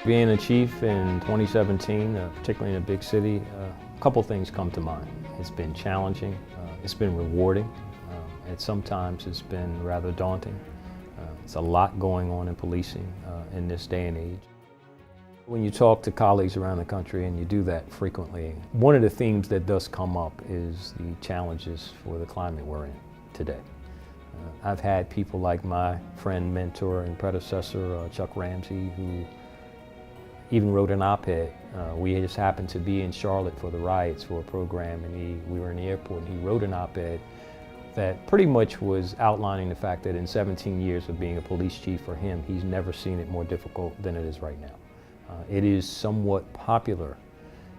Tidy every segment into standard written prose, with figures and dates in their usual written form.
Being a chief in 2017, particularly in a big city, a couple things come to mind. It's been challenging, it's been rewarding, and sometimes it's been rather daunting. It's a lot going on in policing in this day and age. When you talk to colleagues around the country, and you do that frequently, one of the themes that does come up is the challenges for the climate we're in today. I've had people like my friend, mentor, and predecessor, Chuck Ramsey, who even wrote an op-ed. We just happened to be in Charlotte for the riots for a program, and we were in the airport, and he wrote an op-ed that pretty much was outlining the fact that in 17 years of being a police chief for him, he's never seen it more difficult than it is right now. It is somewhat popular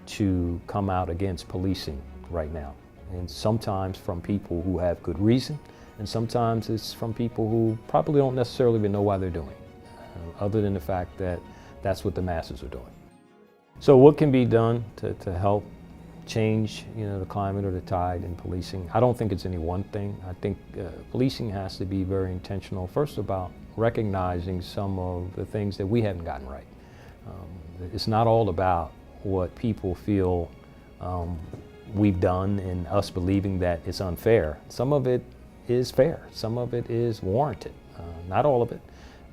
to come out against policing right now, and sometimes from people who have good reason, and sometimes it's from people who probably don't necessarily even know why they're doing it, other than the fact that that's what the masses are doing. So what can be done to help change, the climate or the tide in policing? I don't think it's any one thing. I think policing has to be very intentional, first about recognizing some of the things that we haven't gotten right. It's not all about what people feel we've done and us believing that it's unfair. Some of it is fair, some of it is warranted, not all of it.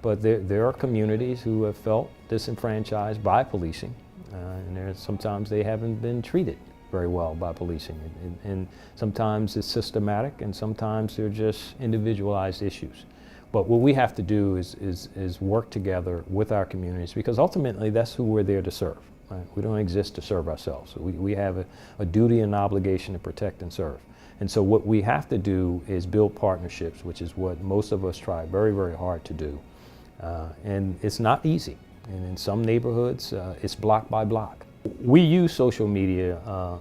But there are communities who have felt disenfranchised by policing, and sometimes they haven't been treated very well by policing. And sometimes it's systematic, and sometimes they're just individualized issues. But what we have to do is work together with our communities, because ultimately that's who we're there to serve. Right? We don't exist to serve ourselves. We have a duty and obligation to protect and serve. And so what we have to do is build partnerships, which is what most of us try very, very hard to do. And it's not easy, and in some neighborhoods it's block by block. We use social media,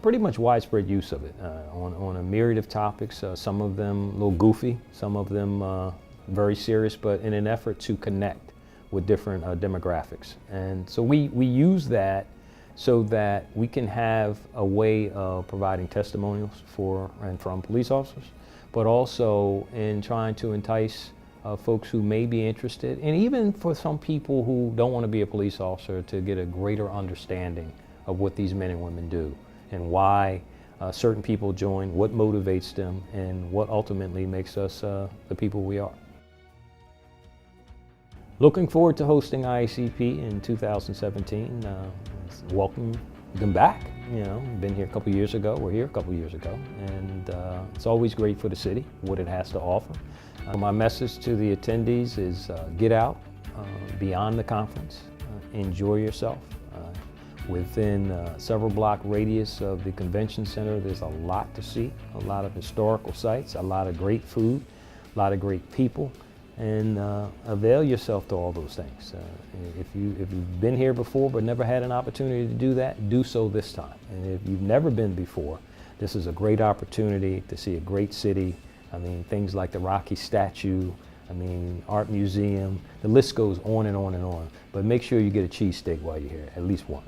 pretty much widespread use of it, on a myriad of topics, some of them a little goofy, some of them very serious, but in an effort to connect with different demographics. And so we use that so that we can have a way of providing testimonials for and from police officers, but also in trying to entice folks who may be interested, and even for some people who don't want to be a police officer, to get a greater understanding of what these men and women do and why certain people join, what motivates them, and what ultimately makes us the people we are. Looking forward to hosting IACP in 2017. Welcome them back. Been here a couple years ago, we're here a couple years ago, and it's always great for the city, what it has to offer. My message to the attendees is get out beyond the conference, enjoy yourself. Within several block radius of the convention center, there's a lot to see, a lot of historical sites, a lot of great food, a lot of great people, and avail yourself to all those things. If you've been here before but never had an opportunity to do that, do so this time. And if you've never been before, this is a great opportunity to see a great city. Things like the Rocky statue, art museum, the list goes on and on and on. But make sure you get a cheesesteak while you're here, at least one.